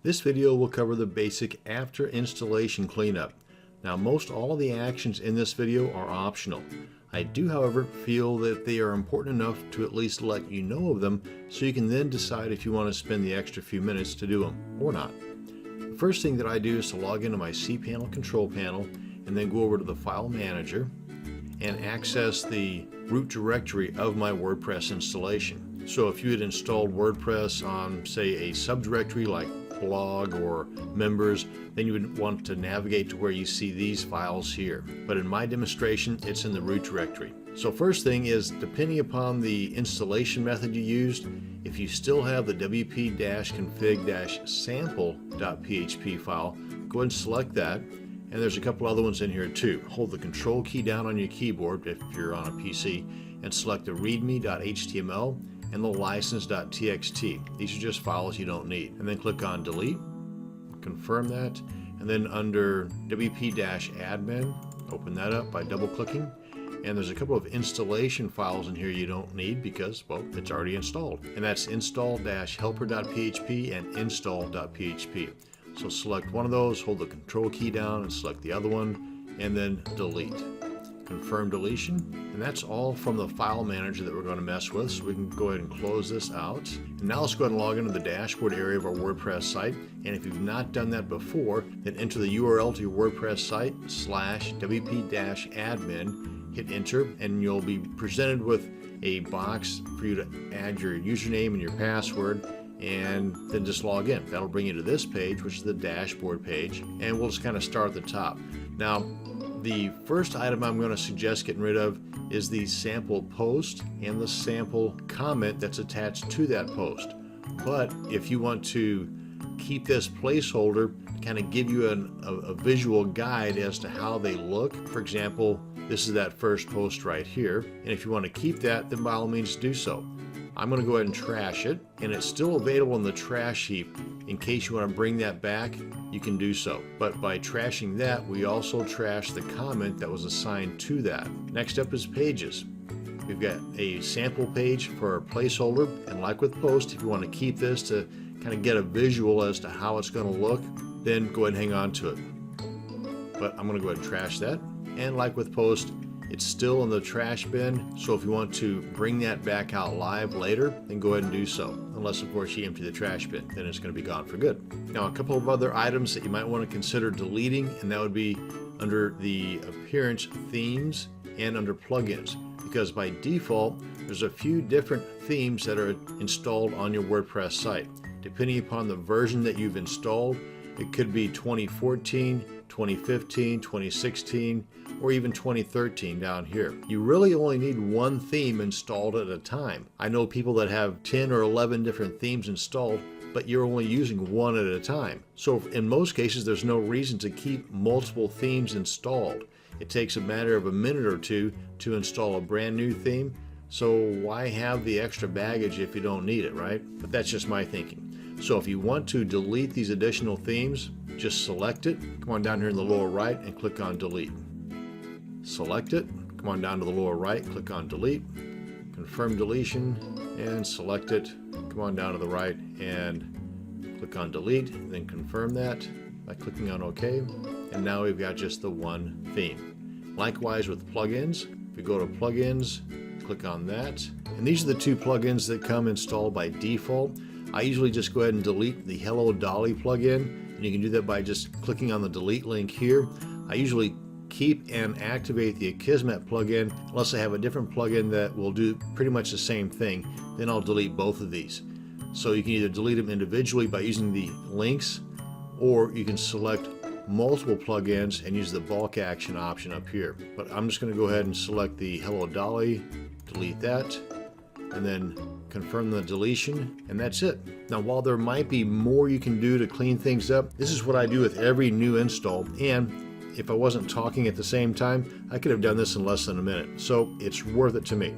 This video will cover the basic after installation cleanup. Now, most all of the actions in this video are optional. I do, however, feel that they are important enough to at least let you know of them so you can then decide if you want to spend the extra few minutes to do them or not. The first thing that I do is to log into my cPanel control panel and then go over to the File Manager and access the root directory of my WordPress installation. So if you had installed WordPress on, say, a subdirectory like blog or members, then you would want to navigate to where you see these files here. But in my demonstration, it's in the root directory. So first thing is, depending upon the installation method you used, if you still have the wp-config-sample.php file, go ahead and select that. And there's a couple other ones in here too. Hold the control key down on your keyboard if you're on a PC and select the readme.html and the license.txt. These are just files you don't need. And then click on delete, confirm that, and then under wp-admin, open that up by double clicking. And there's a couple of installation files in here you don't need because, well, it's already installed. And that's install-helper.php and install.php. So select one of those, hold the control key down and select the other one, and then delete. Confirm deletion, and that's all from the file manager that we're going to mess with, so we can go ahead and close this out. And now let's go ahead and log into the dashboard area of our WordPress site, and if you've not done that before, then enter the URL to your WordPress site /wp-admin, hit enter, and you'll be presented with a box for you to add your username and your password, and then just log in. That'll bring you to this page, which is the dashboard page, and we'll just kind of start at the top. Now, the first item I'm going to suggest getting rid of is the sample post and the sample comment that's attached to that post. But if you want to keep this placeholder, kind of give you a visual guide as to how they look. For example, this is that first post right here, and if you want to keep that, then by all means do so. I'm going to go ahead and trash it, and it's still available in the trash heap. In case you want to bring that back, you can do so. But by trashing that, we also trash the comment that was assigned to that. Next up is pages. We've got a sample page for our placeholder, and like with post, if you want to keep this to kind of get a visual as to how it's going to look, then go ahead and hang on to it. But I'm going to go ahead and trash that. And like with post, it's still in the trash bin, so if you want to bring that back out live later, then go ahead and do so. Unless, of course, you empty the trash bin, then it's going to be gone for good. Now, a couple of other items that you might want to consider deleting, and that would be under the appearance themes and under plugins. Because by default, there's a few different themes that are installed on your WordPress site. Depending upon the version that you've installed, it could be 2014, 2015, 2016, or even 2013 down here. You really only need one theme installed at a time. I know people that have 10 or 11 different themes installed, but you're only using one at a time. So in most cases, there's no reason to keep multiple themes installed. It takes a matter of a minute or two to install a brand new theme, so why have the extra baggage if you don't need it, right? But that's just my thinking. So if you want to delete these additional themes, just select it, come on down here in the lower right and click on delete. Select it, come on down to the lower right, click on delete, confirm deletion, and select it, come on down to the right and click on delete, and then confirm that by clicking on OK, and now we've got just the one theme. Likewise with plugins, if we go to plugins, click on that, and these are the two plugins that come installed by default. I usually just go ahead and delete the Hello Dolly plugin, and you can do that by just clicking on the delete link here. I usually keep and activate the Akismet plugin unless I have a different plugin that will do pretty much the same thing. Then I'll delete both of these. So you can either delete them individually by using the links, or you can select multiple plugins and use the bulk action option up here. But I'm just going to go ahead and select the Hello Dolly, delete that, and then confirm the deletion, and that's it. Now, while there might be more you can do to clean things up, this is what I do with every new install, and if I wasn't talking at the same time, I could have done this in less than a minute, so it's worth it to me.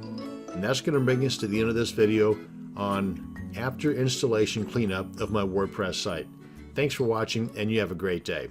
And that's going to bring us to the end of this video on after installation cleanup of my WordPress site. Thanks for watching, and you have a great day.